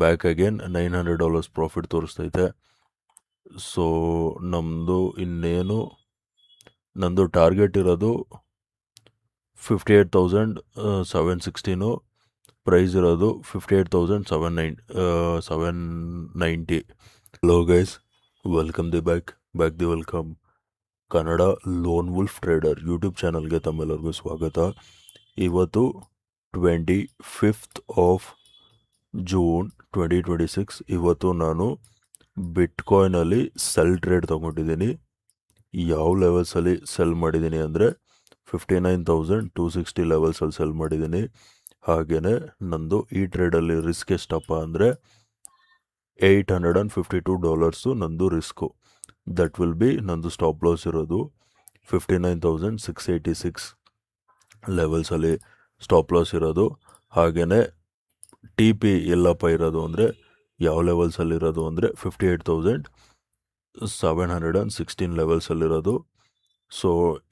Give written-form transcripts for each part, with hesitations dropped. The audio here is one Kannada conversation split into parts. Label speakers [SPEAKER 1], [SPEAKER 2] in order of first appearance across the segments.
[SPEAKER 1] ಬ್ಯಾಕ್ ಅಗೇನ್ $900 ಪ್ರಾಫಿಟ್ ತೋರಿಸ್ತೈತೆ. ಸೊ ನಂದು ಟಾರ್ಗೆಟ್ ಇರೋದು 58,716, ಪ್ರೈಸ್ ಇರೋದು 58,790. Hello guys, welcome welcome Kannada lone wolf trader YouTube ಚಾನಲ್ಗೆ ತಮ್ಮೆಲ್ಲರಿಗೂ ಸ್ವಾಗತ. ಇವತ್ತು 25th ಆಫ್ ಜೂನ್ 2026. ಇವತ್ತು ನಾನು ಬಿಟ್ಕಾಯಿನಲ್ಲಿ ಸೆಲ್ ಟ್ರೇಡ್ ತೊಗೊಂಡಿದ್ದೀನಿ. ಯಾವ ಲೆವೆಲ್ಸಲ್ಲಿ ಸೆಲ್ ಮಾಡಿದ್ದೀನಿ ಅಂದರೆ 59,260 ಲೆವೆಲ್ಸಲ್ಲಿ ಸೆಲ್ ಮಾಡಿದ್ದೀನಿ. ಹಾಗೆಯೇ ನಂದು ಈ ಟ್ರೇಡಲ್ಲಿ ರಿಸ್ಕ್ ಎಷ್ಟಪ್ಪ ಅಂದರೆ $852 ನಂದು ರಿಸ್ಕು. ದಟ್ ವಿಲ್ ಬಿ ನಂದು ಸ್ಟಾಪ್ ಲಾಸ್ ಇರೋದು 59,686 ಲೆವೆಲ್ಸಲ್ಲಿ ಸ್ಟಾಪ್ ಲಾಸ್ ಇರೋದು. ಹಾಗೆಯೇ ಟಿ ಪಿ ಎಲ್ಲಪ್ಪ ಇರೋದು ಅಂದರೆ ಯಾವ ಲೆವೆಲ್ಸಲ್ಲಿರೋದು ಅಂದರೆ 58,716 ಲೆವೆಲ್ಸಲ್ಲಿರೋದು. ಸೊ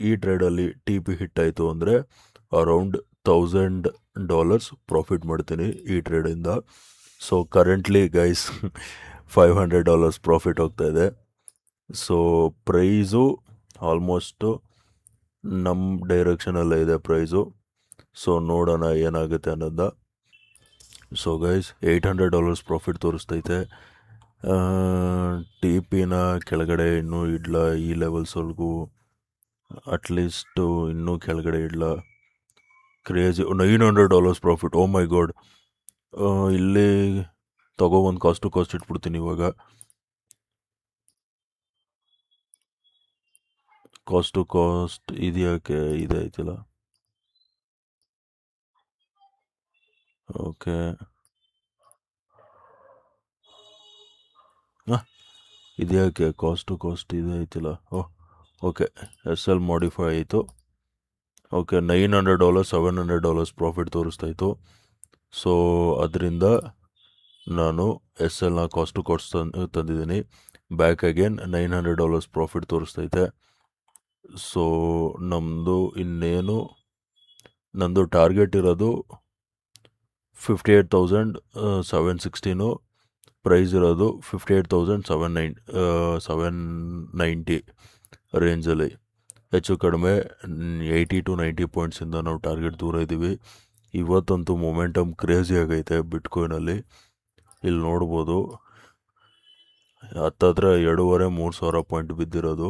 [SPEAKER 1] ಈ ಟ್ರೇಡಲ್ಲಿ ಟಿ ಪಿ ಹಿಟ್ ಆಯಿತು ಅಂದರೆ ಅರೌಂಡ್ $1,000 ಪ್ರಾಫಿಟ್ ಮಾಡ್ತೀನಿ ಈ ಟ್ರೇಡಿಂದ. ಸೊ ಕರೆಂಟ್ಲಿ ಗೈಸ್ $500 ಪ್ರಾಫಿಟ್ ಹೋಗ್ತಾ ಇದೆ. ಸೊ ಪ್ರೈಸು ಆಲ್ಮೋಸ್ಟು ನಮ್ಮ ಡೈರೆಕ್ಷನಲ್ಲೇ ಇದೆ ಪ್ರೈಸು. ಸೊ ನೋಡೋಣ ಏನಾಗುತ್ತೆ ಅನ್ನೋದ. ಸೊ ಗೈಸ್ $800 ಪ್ರಾಫಿಟ್ ತೋರಿಸ್ತೈತೆ. ಟಿ ಪಿನ ಕೆಳಗಡೆ ಇನ್ನೂ ಇಡ್ಲ, ಈ ಲೆವೆಲ್ಸ್ವರೆಗೂ ಅಟ್ಲೀಸ್ಟು ಇನ್ನೂ ಕೆಳಗಡೆ ಇಡ್ಲ. Crazy $900 profit. Oh my god. ಇಲ್ಲಿ ತಗೊಬಂದು ಕಾಸ್ಟ್ ಟು ಕಾಸ್ಟ್ ಇಟ್ಬಿಡ್ತೀನಿ. ಇವಾಗ ಕಾಸ್ಟ್ ಟು ಕಾಸ್ಟ್ ಇದ್ಯಾಕೆ ಇದೆ ಐತಿಲ್ಲ. ಓಕೆ, ಇದ್ಯಾಕೆ ಕಾಸ್ಟ್ ಟು ಕಾಸ್ಟ್ ಇದೆ ಐತಿಲ್ಲ. ಓಕೆ, SL ಮಾಡಿಫೈ ಆಯಿತು. ಓಕೆ, $900 $700 ಪ್ರಾಫಿಟ್ ತೋರಿಸ್ತಾಯಿತ್ತು. ಸೊ ಅದರಿಂದ ನಾನು SLನ ಕಾಸ್ಟ್ ಟು ಕಾಸ್ಟ್ ತಂದಿದ್ದೀನಿ. ಬ್ಯಾಕ್ ಅಗೇನ್ $900 ಪ್ರಾಫಿಟ್ ತೋರಿಸ್ತೈತೆ. ಸೊ ನಂದು ಟಾರ್ಗೆಟ್ ಇರೋದು 58,716, ಪ್ರೈಸ್ ಇರೋದು 58,790 ರೇಂಜಲ್ಲಿ. ಹೆಚ್ಚು ಕಡಿಮೆ 80 to 90 ಪಾಯಿಂಟ್ಸಿಂದ ನಾವು ಟಾರ್ಗೆಟ್ ದೂರ ಇದ್ದೀವಿ. ಇವತ್ತಂತೂ ಮೊಮೆಂಟಮ್ ಕ್ರೇಜಿ ಆಗೈತೆ ಬಿಟ್ಕಾಯಿನಲ್ಲಿ. ಇಲ್ಲಿ ನೋಡ್ಬೋದು ಹತ್ತತ್ರ 2,500-3,000 ಪಾಯಿಂಟ್ ಬಿದ್ದಿರೋದು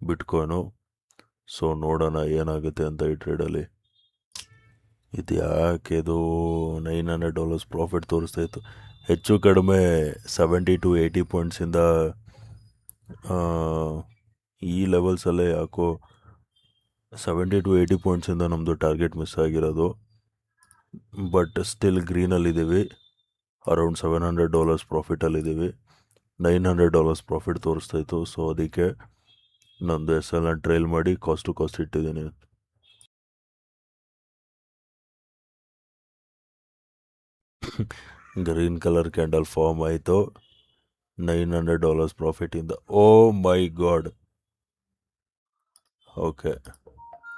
[SPEAKER 1] ಬಿಟ್ಕಾಯಿನು. ಸೊ ನೋಡೋಣ ಏನಾಗುತ್ತೆ ಅಂತ ಈ ಟ್ರೇಡಲ್ಲಿ. ಇದು ಯಾಕೆ ಇದು $900 ಪ್ರಾಫಿಟ್ ತೋರಿಸ್ತಾಯಿತ್ತು. ಹೆಚ್ಚು ಕಡಿಮೆ 70 to 80 ಪಾಯಿಂಟ್ಸಿಂದ ಈ ಲೆವೆಲ್ಸಲ್ಲೇ ಯಾಕೋ 70 to 80 ಪಾಯಿಂಟ್ಸಿಂದ ನಮ್ಮದು ಟಾರ್ಗೆಟ್ ಮಿಸ್ ಆಗಿರೋದು. ಬಟ್ ಸ್ಟಿಲ್ ಗ್ರೀನಲ್ಲಿದ್ದೀವಿ. ಅರೌಂಡ್ $700 ಪ್ರಾಫಿಟಲ್ಲಿದ್ದೀವಿ. $900 ಪ್ರಾಫಿಟ್ ತೋರಿಸ್ತಾಯಿತ್ತು. ಸೊ ಅದಕ್ಕೆ ನಂದು SLನ ಟ್ರೈಲ್ ಮಾಡಿ ಕಾಸ್ಟ್ ಟು ಕಾಸ್ಟ್ ಇಟ್ಟಿದ್ದೀನಿ. ಗ್ರೀನ್ ಕಲರ್ ಕ್ಯಾಂಡಲ್ ಫಾರ್ಮ್ ಆಯಿತು $900 ಪ್ರಾಫಿಟಿಂದ. Oh my god. ಓಕೆ,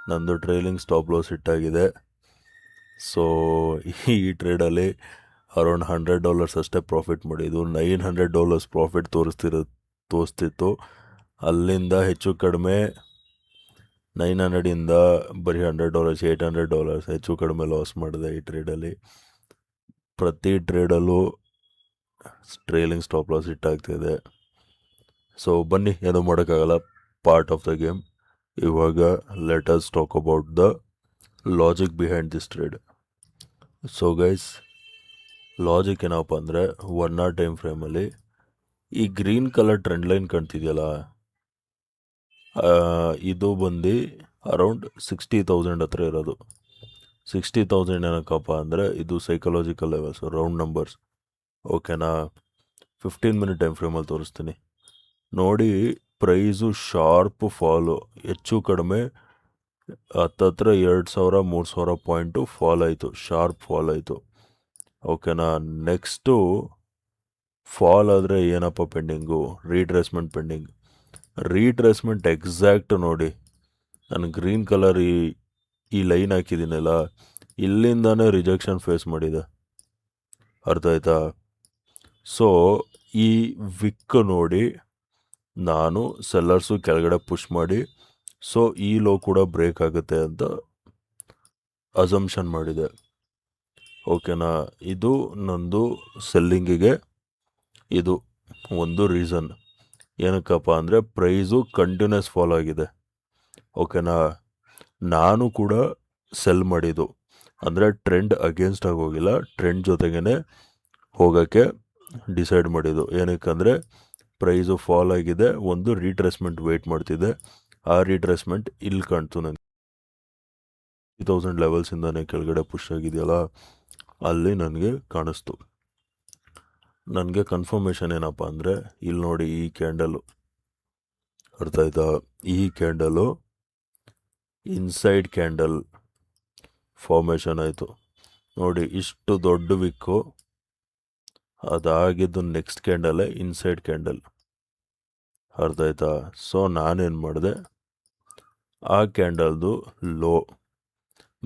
[SPEAKER 1] ನಂದು ಟ್ರೈಲಿಂಗ್ ಸ್ಟಾಪ್ ಲಾಸ್ ಹಿಟ್ಟಾಗಿದೆ. ಸೊ ಈ ಟ್ರೇಡಲ್ಲಿ ಅರೌಂಡ್ $100 ಅಷ್ಟೇ ಪ್ರಾಫಿಟ್ ಮಾಡಿದ್ದು. $900 ಪ್ರಾಫಿಟ್ ತೋರಿಸ್ತಿತ್ತು. ಅಲ್ಲಿಂದ ಹೆಚ್ಚು ಕಡಿಮೆ 900ಇಂದ ಬರೀ $100 $800 ಹೆಚ್ಚು ಕಡಿಮೆ ಲಾಸ್ ಮಾಡಿದೆ ಈ ಟ್ರೇಡಲ್ಲಿ. ಪ್ರತಿ ಟ್ರೇಡಲ್ಲೂ ಟ್ರೇಲಿಂಗ್ ಸ್ಟಾಪ್ ಲಾಸ್ ಹಿಟ್ಟಾಗ್ತಿದೆ. ಸೊ ಬನ್ನಿ, ಏನೂ ಮಾಡೋಕ್ಕಾಗಲ್ಲ, ಪಾರ್ಟ್ ಆಫ್ ದ ಗೇಮ್. ಇವಾಗ let us talk about the logic behind this trade. So guys, logic ಏನಪ್ಪ ಅಂದರೆ 1 hour ಟೈಮ್ ಫ್ರೇಮಲ್ಲಿ ಈ ಗ್ರೀನ್ ಕಲರ್ ಟ್ರೆಂಡ್ ಲೈನ್ ಕಾಣ್ತಿದೆಯಲ್ಲ, ಇದು ಬಂದು ಅರೌಂಡ್ 60,000 ಹತ್ರ ಇರೋದು. 60,000 ಏನಕ್ಕಪ್ಪ ಅಂದರೆ ಇದು ಸೈಕಲಾಜಿಕಲ್ ಲೆವೆಲ್ಸ್, ರೌಂಡ್ ನಂಬರ್ಸ್. ಓಕೆನಾ? 15 minute ಟೈಮ್ ಫ್ರೇಮಲ್ಲಿ ತೋರಿಸ್ತೀನಿ ನೋಡಿ. ಪ್ರೈಸು ಶಾರ್ಪ್ ಫಾಲು, ಹೆಚ್ಚು ಕಡಿಮೆ ಹತ್ತತ್ರ 2,000-3,000 ಪಾಯಿಂಟು ಫಾಲ್ ಆಯಿತು, ಶಾರ್ಪ್ ಫಾಲ್ ಆಯಿತು. ಓಕೆನಾ? ನೆಕ್ಸ್ಟು ಫಾಲ್ ಆದರೆ ಏನಪ್ಪ pending? Retracement pending. Retracement exact ನೋಡಿ, ನಾನು ಗ್ರೀನ್ ಕಲರ್ ಈ ಲೈನ್ ಹಾಕಿದ್ದೀನಲ್ಲ, ಇಲ್ಲಿಂದಾನೇ ರಿಜೆಕ್ಷನ್ ಫೇಸ್ ಮಾಡಿದೆ. ಅರ್ಥ ಆಯ್ತಾ? ಸೊ ಈ ವಿಕ್ ನೋಡಿ ನಾನು ಸೆಲ್ಲರ್ಸು ಕೆಳಗಡೆ ಪುಷ್ ಮಾಡಿ ಸೊ ಈ ಲೋ ಕೂಡ ಬ್ರೇಕ್ ಆಗುತ್ತೆ ಅಂತ ಅಸಂಪ್ಷನ್ ಮಾಡಿದೆ. ಓಕೆನಾ, ಇದು ನಂದು ಸೆಲ್ಲಿಂಗಿಗೆ ಇದು ಒಂದು ರೀಸನ್. ಏನಕ್ಕಪ್ಪ ಅಂದರೆ ಪ್ರೈಸು ಕಂಟಿನ್ಯೂಸ್ ಫಾಲ್ ಆಗಿದೆ. ಓಕೆನಾ, ನಾನು ಕೂಡ ಸೆಲ್ ಮಾಡಿದ್ದು ಅಂದರೆ ಟ್ರೆಂಡ್ ಅಗೇನ್ಸ್ಟ್ ಆಗಿ ಹೋಗಿಲ್ಲ, ಟ್ರೆಂಡ್ ಜೊತೆಗೇ ಹೋಗೋಕ್ಕೆ ಡಿಸೈಡ್ ಮಾಡಿದ್ದು. ಏನಕ್ಕಂದರೆ ಪ್ರೈಸು ಫಾಲ್ ಆಗಿದೆ, ಒಂದು ರೀಟ್ರೇಸ್ಮೆಂಟ್ ವೆಯ್ಟ್ ಮಾಡ್ತಿದ್ದೆ. ಆ ರೀಟ್ರೇಸ್ಮೆಂಟ್ ಇಲ್ಲಿ ಕಾಣ್ತು ನನಗೆ 3000 ಲೆವೆಲ್ಸಿಂದಾನೆ ಕೆಳಗಡೆ ಪುಷ್ ಆಗಿದೆಯಲ್ಲ, ಅಲ್ಲಿ ನನಗೆ ಕಾಣಿಸ್ತು. ನನಗೆ ಕನ್ಫರ್ಮೇಷನ್ ಏನಪ್ಪ ಅಂದರೆ ಇಲ್ಲಿ ನೋಡಿ, ಈ ಕ್ಯಾಂಡಲು ಅರ್ಥ ಆಯ್ತಾ, ಈ ಕ್ಯಾಂಡಲು ಇನ್ಸೈಡ್ ಕ್ಯಾಂಡಲ್ ಫಾರ್ಮೇಷನ್ ಆಯಿತು ನೋಡಿ. ಇಷ್ಟು ದೊಡ್ಡ ವಿಕ್ಕು ಅದಾಗಿದ್ದು ನೆಕ್ಸ್ಟ್ ಕ್ಯಾಂಡಲೇ ಇನ್ಸೈಡ್ ಕ್ಯಾಂಡಲ್. ಅರ್ಥ ಆಯ್ತಾ. ಸೊ ನಾನೇನು ಮಾಡಿದೆ, ಆ ಕ್ಯಾಂಡಲ್ದು ಲೋ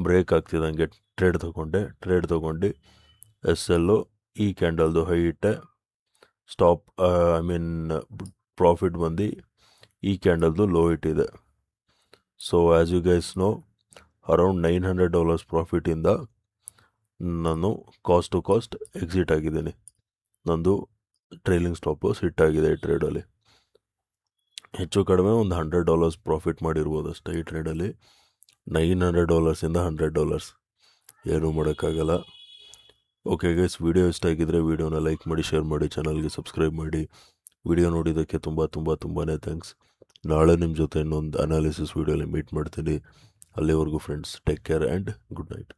[SPEAKER 1] ಬ್ರೇಕ್ ಆಗ್ತಿದ್ದಂಗೆ ಟ್ರೇಡ್ ತೊಗೊಂಡು ಎಸ್ ಎಲ್ಲು ಈ ಕ್ಯಾಂಡಲ್ದು ಹೈ ಇಟ್ಟೆ, ಸ್ಟಾಪ್ ಐ ಮೀನ್ ಪ್ರಾಫಿಟ್ ಬಂದು ಈ ಕ್ಯಾಂಡಲ್ದು ಲೋ ಇಟ್ಟಿದೆ. So as you guys know, around $900 ಪ್ರಾಫಿಟಿಂದ ನಾನು ಕಾಸ್ಟ್ ಟು ಕಾಸ್ಟ್ ಎಕ್ಸಿಟ್ ಆಗಿದ್ದೀನಿ. ನಂದು ಟ್ರೈಲಿಂಗ್ ಸ್ಟಾಪ್ ಲಾಸ್ ಹಿಟ್ ಆಗಿದೆ ಈ ಟ್ರೇಡಲ್ಲಿ. ಹೆಚ್ಚು ಕಡಿಮೆ ಒಂದು $100 ಪ್ರಾಫಿಟ್ ಮಾಡಿರ್ಬೋದು ಅಷ್ಟೇ ಈ ಟ್ರೇಡಲ್ಲಿ. $900ಇಂದ $100 ಏನೂ ಮಾಡೋಕ್ಕಾಗಲ್ಲ. ಓಕೆ ಗೈಸ್, ವಿಡಿಯೋ ಇಷ್ಟ ಆಗಿದ್ದರೆ ವಿಡಿಯೋನ ಲೈಕ್ ಮಾಡಿ, ಶೇರ್ ಮಾಡಿ, ಚಾನಲ್ಗೆ ಸಬ್ಸ್ಕ್ರೈಬ್ ಮಾಡಿ. ವಿಡಿಯೋ ನೋಡಿದ್ದಕ್ಕೆ ತುಂಬಾ ಥ್ಯಾಂಕ್ಸ್. ನಾಳೆ ನಿಮ್ಮ ಜೊತೆ ಇನ್ನೊಂದು ಅನಾಲಿಸಿಸ್ ವಿಡಿಯೋಲಿ ಮೀಟ್ ಮಾಡ್ತೀನಿ. ಅಲ್ಲಿವರೆಗೂ friends, take care and good night.